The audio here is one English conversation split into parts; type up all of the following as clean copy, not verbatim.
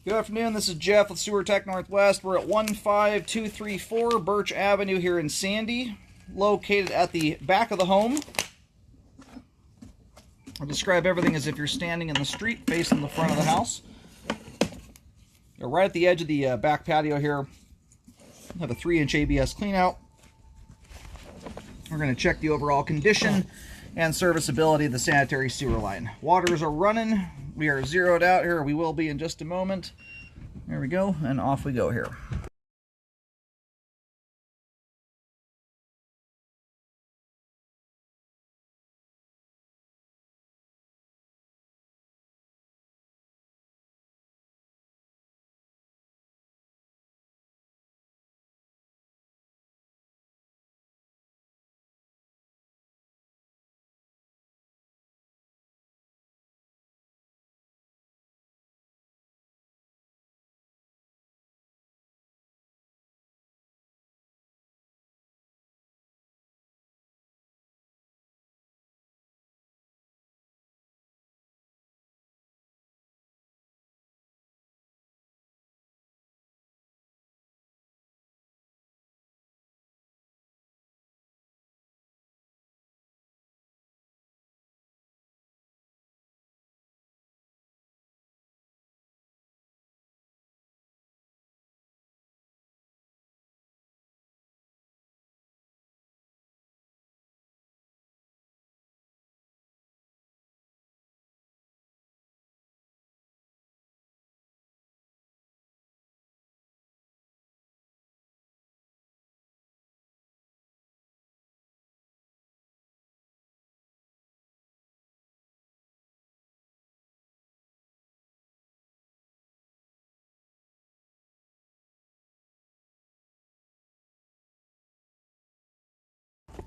Good afternoon, this is Jeff with Sewer Tech Northwest. We're at 15234 Birch Avenue here in Sandy, located at the back of the home. I'll describe everything as if you're standing in the street facing the front of the house. You're right at the edge of the back patio here. We have a 3-inch ABS cleanout. We're going to check the overall condition and serviceability of the sanitary sewer line. Waters are running. We are zeroed out here. We will be in just a moment. There we go, and off we go here.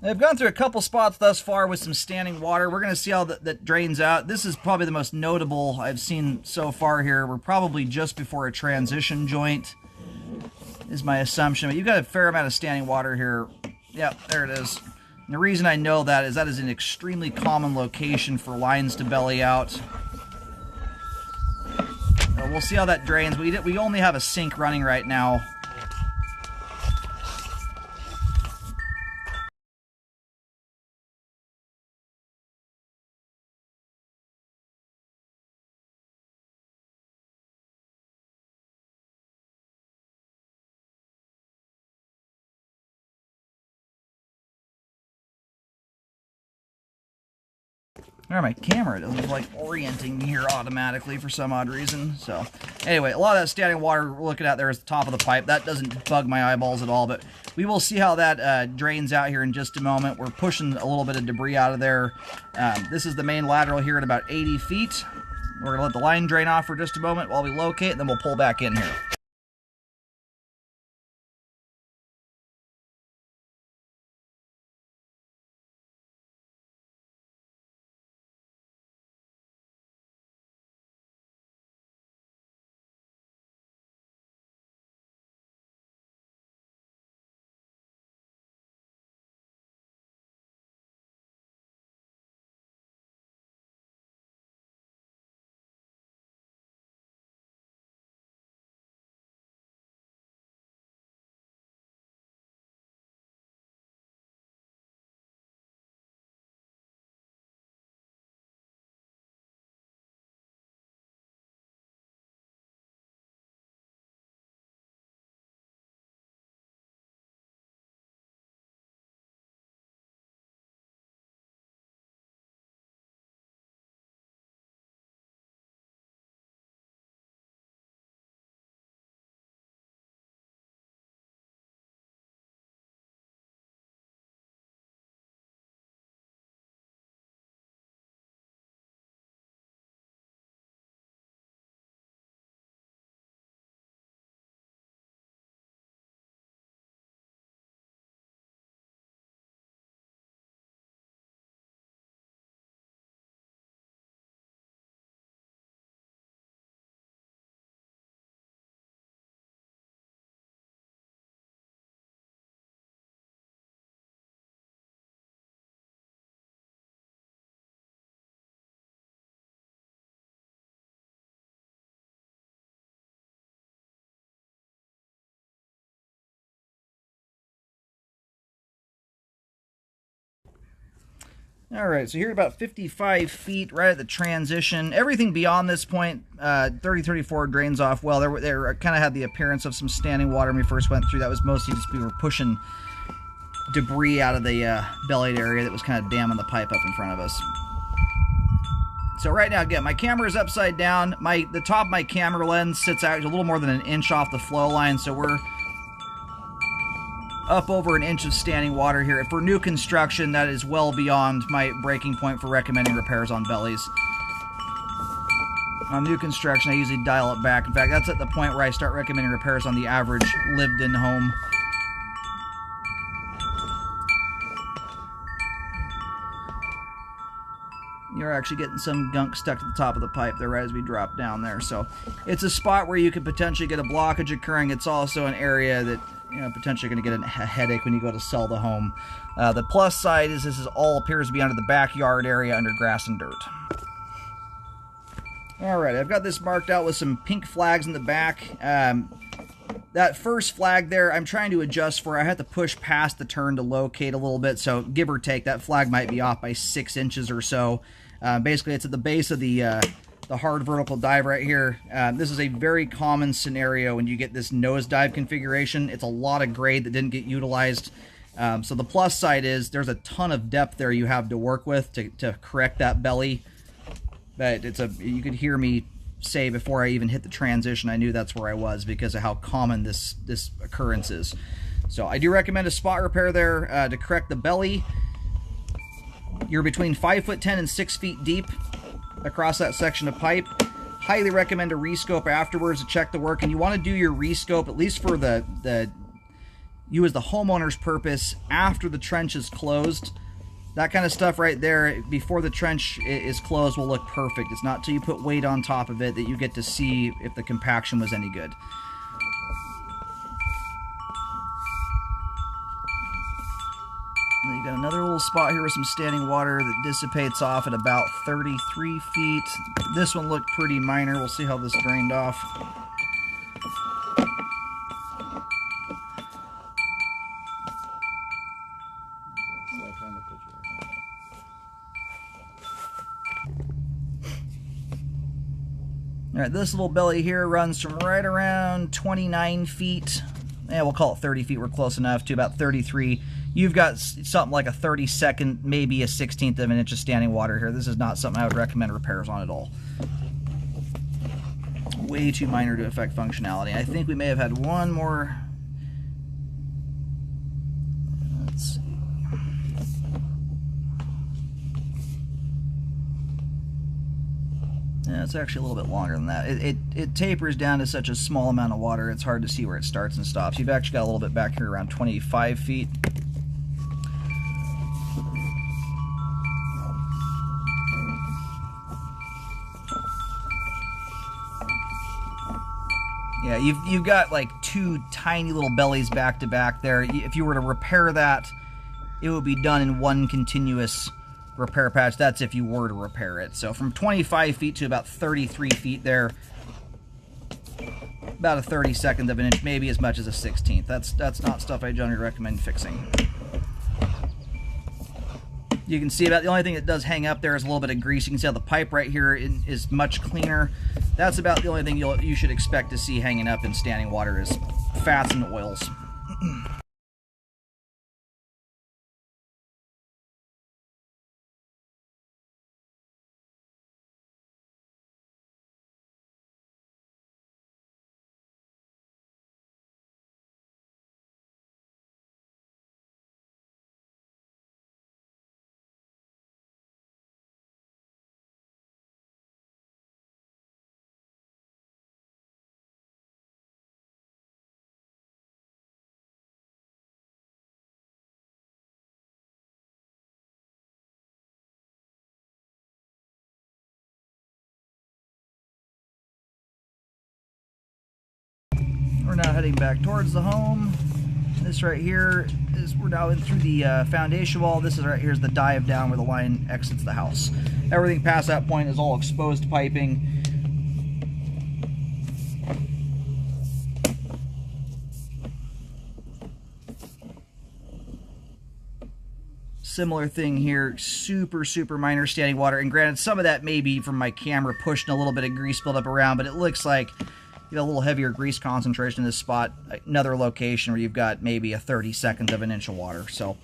I've gone through a couple spots thus far with some standing water. We're going to see how that drains out. This is probably the most notable I've seen so far here. We're probably just before a transition joint, is my assumption. But you've got a fair amount of standing water here. Yep, there it is. And the reason I know that is an extremely common location for lines to belly out. We'll see how that drains. We only have a sink running right now. All right, my camera doesn't like orienting here automatically for some odd reason. So anyway, a lot of that standing water we're looking at there is the top of the pipe. That doesn't bug my eyeballs at all, but we will see how that drains out here in just a moment. We're pushing a little bit of debris out of there. This is the main lateral here at about 80 feet. We're going to let the line drain off for just a moment while we locate, and then we'll pull back in here. All right, so here about 55 feet, right at the transition. Everything beyond this point, 3034 drains off well. There kind of had the appearance of some standing water when we first went through. That was mostly just we were pushing debris out of the bellied area that was kind of damming the pipe up in front of us. So right now, again, my camera is upside down. The top of my camera lens sits out a little more than an inch off the flow line, so we're up over an inch of standing water here. For new construction, that is well beyond my breaking point for recommending repairs on bellies. On new construction, I usually dial it back. In fact, that's at the point where I start recommending repairs on the average lived-in home. You're actually getting some gunk stuck to the top of the pipe there right as we drop down there. So it's a spot where you could potentially get a blockage occurring. It's also an area that potentially going to get a headache when you go to sell the home. The plus side is this all appears to be under the backyard area under grass and dirt. Alright, I've got this marked out with some pink flags in the back. That first flag there, I'm trying to adjust for. I had to push past the turn to locate a little bit, so give or take, that flag might be off by 6 inches or so. Basically, it's at the base of the hard vertical dive right here. This is a very common scenario when you get this nosedive configuration. It's a lot of grade that didn't get utilized. So the plus side is there's a ton of depth there you have to work with to correct that belly. But you could hear me say before I even hit the transition, I knew that's where I was because of how common this occurrence is. So I do recommend a spot repair there to correct the belly. You're between 5'10" and 6 feet deep across that section of pipe. Highly recommend a rescope afterwards to check the work, and you want to do your rescope at least for you as the homeowner's purpose after the trench is closed. That kind of stuff right there before the trench is closed will look perfect. It's not till you put weight on top of it that you get to see if the compaction was any good. You got another little spot here with some standing water that dissipates off at about 33 feet. This one looked pretty minor. We'll see how this drained off. All right, this little belly here runs from right around 29 feet. Yeah, we'll call it 30 feet. We're close enough to about 33. You've got something like a 32nd, maybe a 16th of an inch of standing water here. This is not something I would recommend repairs on at all. Way too minor to affect functionality. I think we may have had one more. Let's see. Yeah, it's actually a little bit longer than that. It tapers down to such a small amount of water, it's hard to see where it starts and stops. You've actually got a little bit back here around 25 feet. Yeah, you've got like two tiny little bellies back to back there. If you were to repair that, it would be done in one continuous repair patch. That's if you were to repair it. So from 25 feet to about 33 feet there, about a 32nd of an inch, maybe as much as a 16th. That's not stuff I generally recommend fixing. You can see about the only thing that does hang up there is a little bit of grease. You can see how the pipe right here is much cleaner. That's about the only thing you should expect to see hanging up in standing water is fats and oils. We're now heading back towards the home. This right here is, we're now in through the foundation wall. This is right here's the dive down where the line exits the house. Everything past that point is all exposed piping. Similar thing here, super, super minor standing water. And granted, some of that may be from my camera pushing a little bit of grease buildup around, but it looks like you got a little heavier grease concentration in this spot. Another location where you've got maybe a 32nd of an inch of water. So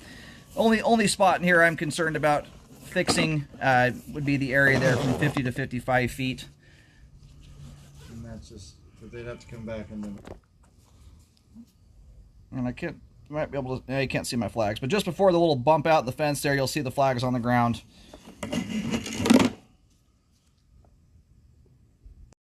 only spot in here I'm concerned about fixing would be the area there from 50 to 55 feet. And that's just, but they'd have to come back and then... And I might be able to, you can't see my flags, but just before the little bump out in the fence there, you'll see the flags on the ground.